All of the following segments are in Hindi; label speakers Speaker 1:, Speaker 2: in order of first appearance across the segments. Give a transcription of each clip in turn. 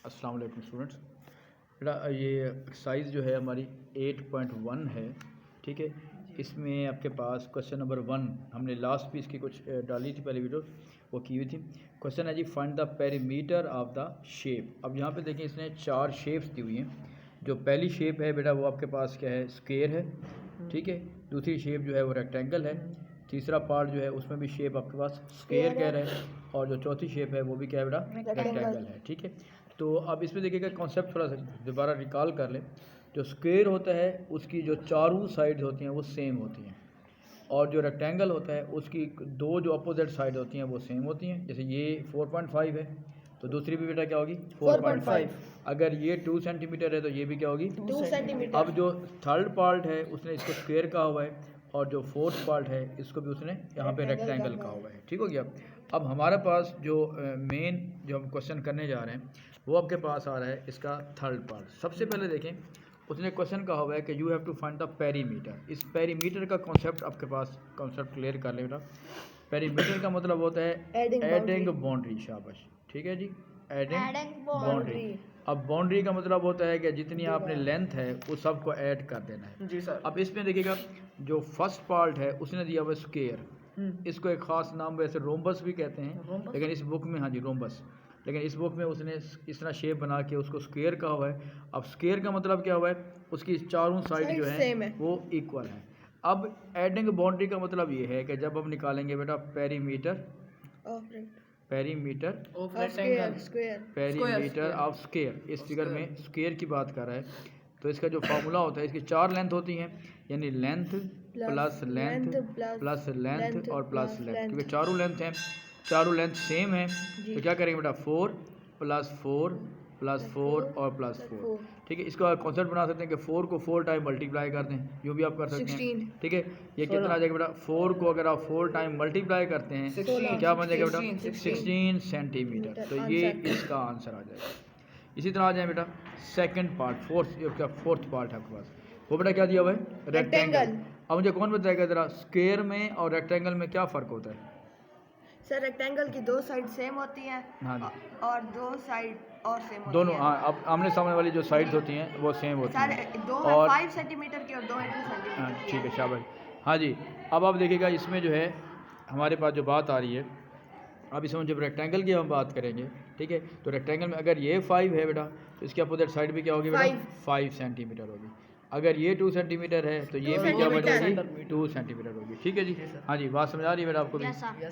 Speaker 1: अस्सलाम वालेकुम स्टूडेंट्स। बेटा ये एक्सरसाइज जो है हमारी 8.1 है, ठीक है। इसमें आपके पास क्वेश्चन नंबर 1 हमने लास्ट भी इसकी कुछ डाली थी, पहले वीडियो वो की हुई थी। क्वेश्चन है जी, find the perimeter of the shape. अब यहाँ पे देखें, इसने 4 शेप्स दी हुई हैं। जो पहली शेप है बेटा वो आपके पास क्या है, स्क्वायर है, ठीक है। दूसरी शेप जो है वो रेक्टेंगल है। तीसरा पार्ट जो है उसमें भी शेप आपके पास स्क्वायर कह रहे हैं, और जो चौथी शेप है वो भी क्या है बेटा, रेक्टेंगल है, ठीक है। तो अब इसमें देखिएगा कॉन्सेप्ट थोड़ा सा दोबारा रिकॉल कर लें। जो स्क्वायर होता है उसकी जो चारों साइड होती हैं वो सेम होती हैं, और जो रेक्टेंगल होता है उसकी दो जो अपोजिट साइड होती हैं वो सेम होती हैं। जैसे ये 4.5 है तो दूसरी भी बेटा क्या होगी, 4.5। अगर ये 2 सेंटीमीटर है तो ये भी क्या होगी,
Speaker 2: 2 सेंटीमीटर।
Speaker 1: अब जो थर्ड पार्ट है उसने इसको स्क्वायर कहा हुआ है, और जो फोर्थ पार्ट है इसको भी उसने यहाँ पे रेक्टेंगल कहा हुआ है, ठीक हो गया। अब हमारे पास जो मेन जो हम क्वेश्चन करने जा रहे हैं वो आपके पास आ रहा है इसका थर्ड पार्ट। सबसे पहले देखें, उसने क्वेश्चन कहा हुआ है कि you have to find the perimeter. इस पेरीमीटर का कॉन्सेप्ट आपके पास कॉन्सेप्ट क्लियर कर ले बेटा। पेरीमीटर का मतलब होता है एडिंग बाउंड्री, शाबाश, ठीक है जी, एडिंग बाउंड्री। अब बाउंड्री का मतलब होता है कि जितनी आपने लेंथ है उस सब को ऐड कर देना है
Speaker 2: जी सर।
Speaker 1: अब इसमें देखिएगा, जो फर्स्ट पार्ट है उसने दिया हुआ स्क्वायर, इसको एक ख़ास नाम वैसे रोम्बस भी कहते हैं, लेकिन इस बुक में, हाँ जी रोम्बस, लेकिन इस बुक में उसने इस तरह शेप बना के उसको स्क्वायर कहा हुआ है। अब स्क्वायर का मतलब क्या हुआ है, उसकी चारों साइड जो है वो इक्वल है। अब एडिंग बाउंड्री का मतलब ये है कि जब हम निकालेंगे बेटा पेरीमीटर
Speaker 2: ऑफ
Speaker 1: स्क्वायर, इस फिगर में स्क्वायर की बात कर रहा है, तो इसका जो फार्मूला होता है, इसकी 4 लेंथ होती हैं, यानी length plus length plus length और प्लस लेंथ, क्योंकि चारों लेंथ हैं, चारों लेंथ सेम है। तो क्या करेंगे बेटा, 4 प्लस 4 प्लस 4 और प्लस 4, ठीक है। इसका कॉन्सेप्ट बना सकते हैं कि 4 को 4 टाइम मल्टीप्लाई कर दें, यूँ भी आप कर सकते हैं, ठीक है। ये कितना आ जाएगा बेटा, 4 को अगर आप 4 टाइम मल्टीप्लाई करते हैं तो क्या बन जाएगा बेटा, 16 सेंटीमीटर। तो ये इसका आंसर आ जाएगा। इसी तरह आ जाए बेटा सेकंड पार्ट, फोर्थ पार्ट है आपके पास, वो बेटा क्या दिया हुआ है, रेक्टेंगल। अब मुझे कौन बताएगा ज़रा, स्क्वायर में और रेक्टेंगल में क्या फ़र्क होता है।
Speaker 2: सर रेक्टेंगल की 2 साइड सेम होती हैं,
Speaker 1: हाँ जी,
Speaker 2: और 2 साइड और सेम होती
Speaker 1: दोनों,
Speaker 2: हैं।
Speaker 1: हाँ, अब आमने सामने वाली जो साइड्स होती हैं वो सेम होती
Speaker 2: सर
Speaker 1: हैं,
Speaker 2: 2
Speaker 1: और
Speaker 2: 5 सेंटीमीटर की और 2 2 सेंटीमीटर
Speaker 1: हाँ
Speaker 2: की
Speaker 1: ठीक है,
Speaker 2: है।
Speaker 1: शाबाश। हाँ जी, अब आप देखिएगा इसमें जो है हमारे पास जो बात आ रही है, अब इसमें जब रेक्टेंगल की हम बात करेंगे, ठीक है, तो रेक्टेंगल में अगर ये 5 है बेटा तो इसके अपोजिट साइड भी क्या होगी बेटा, 5 सेंटीमीटर होगी। अगर ये 2 सेंटीमीटर है तो ये भी क्या बन जाएगी, 2 सेंटीमीटर होगी, ठीक है जी। हाँ जी, बात समझ आ रही है बेटा आपको भी,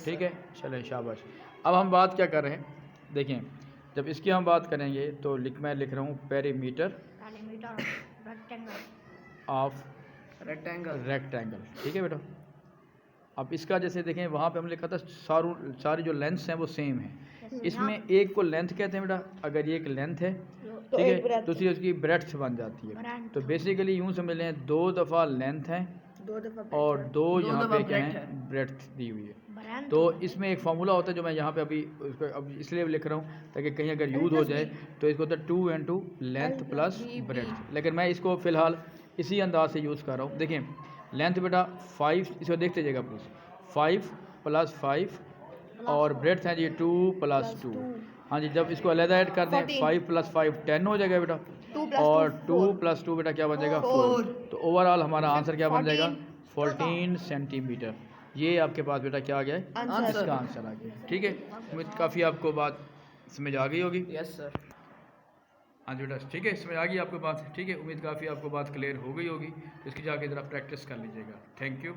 Speaker 1: ठीक है, चलें शाबाश। अब हम बात क्या कर रहे हैं, देखें, जब इसकी हम बात करेंगे तो मैं लिख रहा हूँ पेरीमीटर ऑफ रेक्टेंगल, ठीक है बेटा। अब इसका जैसे देखें, वहाँ पे हमने लिखा था सारी जो लेंथ्स हैं वो सेम है। इसमें एक को लेंथ कहते हैं बेटा, अगर ये एक लेंथ है, ठीक है, दूसरी उसकी ब्रेड्थ बन जाती है। तो बेसिकली यूँ समझ लें, 2 दफ़ा लेंथ है और 2 यहाँ पे क्या है, ब्रेड्थ दी हुई है। तो इसमें एक फार्मूला होता है जो मैं यहाँ पे अभी उसको अब इसलिए लिख रहा हूँ ताकि कहीं अगर यूज़ हो जाए तो इसको होता है 2 × 2 लेंथ प्लस ब्रेड्थ, लेकिन मैं इसको फ़िलहाल इसी अंदाज से यूज़ कर रहा हूँ। देखिए लेंथ बेटा 5, इसको देखते जाइएगा प्लीज़, 5 + 5 और ब्रेड्थ है जी 2 + 2। हाँ जी, जब इसको अलग ऐड कर दें 5 + 5 10 हो जाएगा बेटा, और 2 + 2 बेटा क्या बन जाएगा, 4। तो ओवरऑल हमारा आंसर क्या बन जाएगा, 14 सेंटीमीटर। ये आपके पास बेटा क्या आ गया है, इसका आंसर आ गया, ठीक है। उम्मीद काफ़ी आपको बात समझ आ गई होगी।
Speaker 2: Yes sir.
Speaker 1: हाँ जी बेटा, ठीक है, समझ आ गई आपको बात, ठीक है। उम्मीद काफ़ी आपको बात क्लियर हो गई होगी, तो इसकी जाके ज़रा प्रैक्टिस कर लीजिएगा। Thank you.